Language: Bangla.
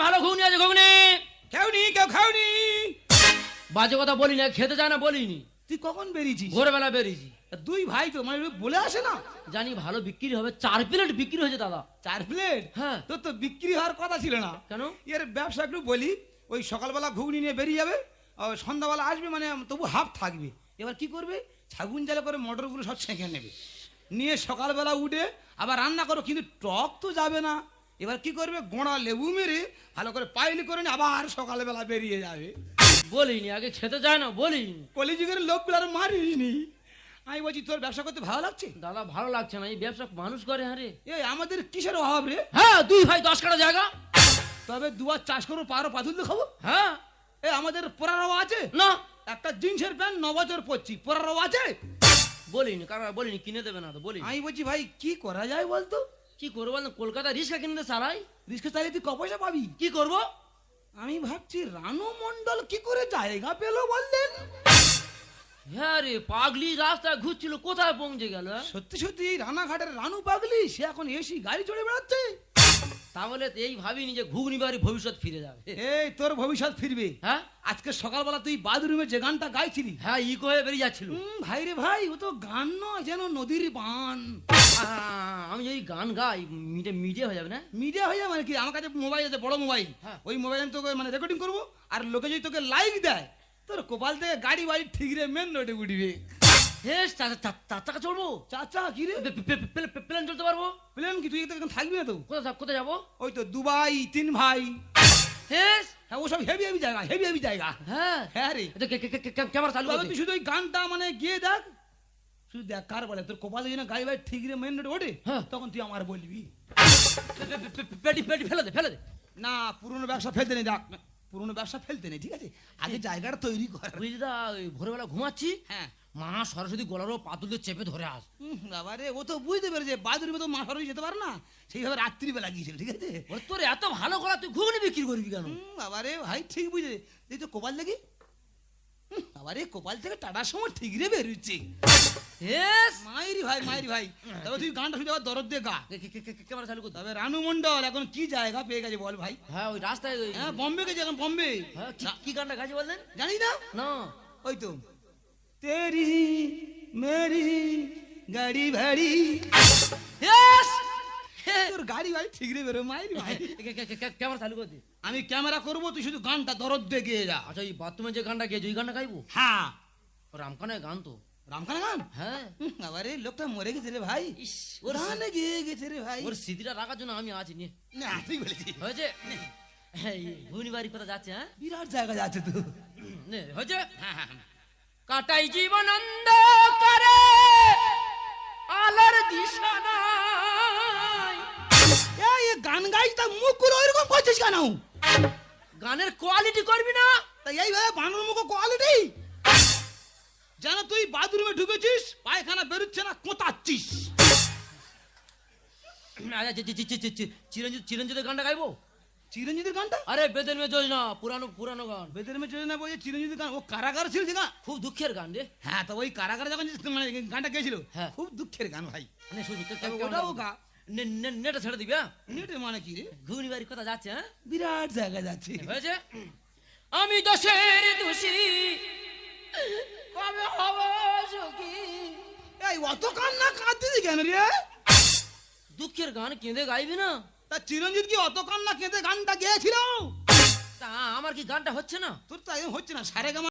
ভালো ঘুগনি আছে, ঘুগনি। খাওনি, কেউ খাওনি। বাজে কথা বলি না, খেতে যায় না বলিনি। তুই কখন বেরিয়েছিস? ভোরবেলা বেরিয়েছি। দুই ভাই তো মানে বলে আসে না। জানি ভালো বিক্রি হবে, 4 প্লেট বিক্রি হয়েছে দাদা। 4 প্লেট? হ্যাঁ। তোর তো বিক্রি হওয়ার কথা ছিল না। কেন? এর ব্যবসা একটু বলি, ওই সকালবেলা ঘুগনি নিয়ে বেরিয়ে যাবে, সন্ধ্যাবেলা আসবে, মানে তবু হাফ থাকবে। এবার কি করবে, ছাগুন জালে করে মটরগুলো সব ছেঁকে নেবে, নিয়ে সকালবেলা উঠে আবার রান্না করো, কিন্তু টক তো যাবে না। এবার কি করবে, গোড়া লেবু মেরে ভালো করে পাইলি করে নিয়ে আবার সকালবেলা বেরিয়ে যাবে। বলিনি, আগে খেতে যায় না বলিনি। কলিযুগের লোকগুলো আর মারিনি। আমি বলছি তোর ব্যবসা করতে ভালো লাগছে? দাদা ভালো লাগছে না, এই ব্যবসা মানুষ করে। হ্যাঁ রে। এই আমাদের কিসের অভাব রে? হ্যাঁ, 2 ভাই 10 কাটা জায়গা। তবে দুয়ার চাষ করবো, পারো পাথুল্য খাবো। হ্যাঁ। এই আমাদের পরারও আছে না। একটা জিন্সের প্যান্ট 9 বছর পরছি, পরারও আছে। বলিনি, কারণ বলিনি কিনে দেবে না তো বলি। আমি বলছি ভাই কি করা যায় বলতো? কি করবো বল, কলকাতা রিক্সা কিনতে চালাই। রিক্সা চালিয়ে তুই ক পয়সা পাবি? কি করব? আমি ভাবছি রানু মন্ডল কি করে জায়গা পেলো বললেন? হ্যাঁ রে, পাগলি রাস্তায় ঘুরছিল, কোথায় পৌঁছে গেল? সত্যি সত্যি রানাঘাটের রানু পাগলি, সে এখন এসি গাড়ি চড়ে বেড়াচ্ছে। তাহলে তো এই ভাবিনি যে ঘুগনি বাড়ি ভবিষ্যৎ ফিরে যাবে। এই তোর ভবিষ্যৎ ফিরবে। হ্যাঁ। আজকে সকালবেলা তুই বাথরুমে যে গানটা গাইছিলি, হ্যাঁ, ইকো হয়ে বেরিয়ে যাচ্ছিল। ভাই রে ভাই, ও তো গান নয়, যেন নদীর বান। আমি যদি গান গাই মিডিয়া হয়ে যাবে না? মিডিয়া হয়ে যাবে মানে কি? আমার কাছে মোবাইল আছে, বড় মোবাইল। হ্যাঁ। ওই মোবাইল আমি তোকে মানে রেকর্ডিং করবো, আর লোকে যদি তোকে লাইক দেয়, তোর কপাল থেকে গাড়ি বাড়ি ঠিক রে মেন রোডে উঠবে। হ্যাঁ, চাকা চড়বো। চাচা কি রে? প্লেন চলতে পারবো। প্লেন কি? তুই এখানে থাকবি না তো? কোথায় যাবো? ওই তো দুবাই, 3 ভাই। হ্যাঁ। হ্যাঁ, ওসব হেভি হেভি জায়গা, হেভি হেভি জায়গা। হ্যাঁ। হ্যাঁ রে, ক্যামেরা চালু তবে করতে। তুই শুধু ওই গানটা মানে গিয়ে দেখ, শুধু দেখ কার বলে তোর কপালে যদি না গাড়ি বাড়ি ঠিক রে মেন রোডে ওঠে, হ্যাঁ। তখন তুই আমার বলবি। পেটি ফেলে দে। না, পুরনো ব্যবসা ফেলতে নেই, দেখ পুরনো ব্যবসা ফেলতে নেই, ঠিক আছে? আগে জায়গাটা তৈরি কর। বুঝলি দা, ওই ভোরবেলা ঘুমাচ্ছি, হ্যাঁ। মা সরস্বতী গলারও পাতুল দিয়ে চেপে ধরে আস। বাবা রে, ও তো বুঝতে পেরেছে বাথরুমে তো মা সরই যেতে পারে না, সেইভাবে রাত্রিবেলা গিয়েছিল, ঠিক আছে? ওরে তোর এত ভালো গলা, তুই ঘুগনি বিক্রি করবি কেন? বাবা রে ভাই, ঠিক বুঝে এই তো কপাল দেখি, বাবা রে কপাল থেকে টাটার সময় ঠিক রে বেরোচ্ছে। মাইরি ভাই, তবে তুই গানটা শুধু আবার দরদ দিয়ে গা। ক্যামেরা চালু করতে। তবে রানু মন্ডল এখন কি জায়গা পেয়ে গেছে বল ভাই? হ্যাঁ, ওই রাস্তায় হ্যাঁ, বম্বে গেছে এখন, বম্বে। হ্যাঁ, কি গানটা গাছে বললেন? জানি না। না। ওই তো তেরি মেরি গাড়ি ভাড়ি, তোর গাড়ি ভাই ঠিক রে বেরো মাইরি ভাই। ক্যামেরা চালু করতে। আমি ক্যামেরা করবো, তুই শুধু গানটা দরদ দিয়ে গিয়ে যা। আচ্ছা, এই বাথরুমে যে গানটা গেছে ওই গানটা গাইবো? হ্যাঁ। রামখানের গান তো। রামখানা গান? হ্যাঁ। আরে লোকটা মরে গেছে রে ভাই, ইস, ওর গানে গিয়ে গেছে রে ভাই। ওর স্মৃতিটা রাখার জন্য আমি আছি নিয়ে। না, তুই বলেছিস হয়েছে। ঘুগনি বাড়ি কথা যাচ্ছে? হ্যাঁ, বিরাট জায়গা যাচ্ছে তো। হয়েছে। কাটাই জীবনন্দ করে আলার দিশা নাই। এই গান গাইছ তা মুখ গুলো এরকম করছিস কেন? গানের কোয়ালিটি করবি না? তা এইভাবে বানর মুখ কোয়ালিটি জানো? তুই বাথরুমে ঢুকেছিস, পায়খানা বেরোচ্ছে না, কোতাচ্ছিস। চিরঞ্জিতের গানটা গাইবো? চিরঞ্জিতের গানটা? আরে বেদের মেয়ে যোজনা, পুরানো গান। বেদের মেয়ে চলে না বলছে চিরঞ্জিতের গান, ও কারাগার ছিল যে গান। খুব দুঃখের গান রে। হ্যাঁ, তো ওই কারাগারে যখন মানে গানটা গেছিল, হ্যাঁ, খুব দুঃখের গান ভাই। ওটাও গা। নেটে ছেড়ে দিবি? হ্যাঁ, নেটে মানে কি রে? ঘুগনি বাড়ি কথা যাচ্ছে? হ্যাঁ, বিরাট জায়গা যাচ্ছে। হয়েছে। আমি দোষের দোষী, কবে হব সুখী। এই অত কান্না কাঁদছিস কেন রে? দুঃখের গান কেঁদে গাইবি না? তা চিরঞ্জিত কি অত কান্না কেঁদে গানটা গেয়েছিল? তা আমার কি গানটা হচ্ছে না? তোর তো একদম হচ্ছে না, সারে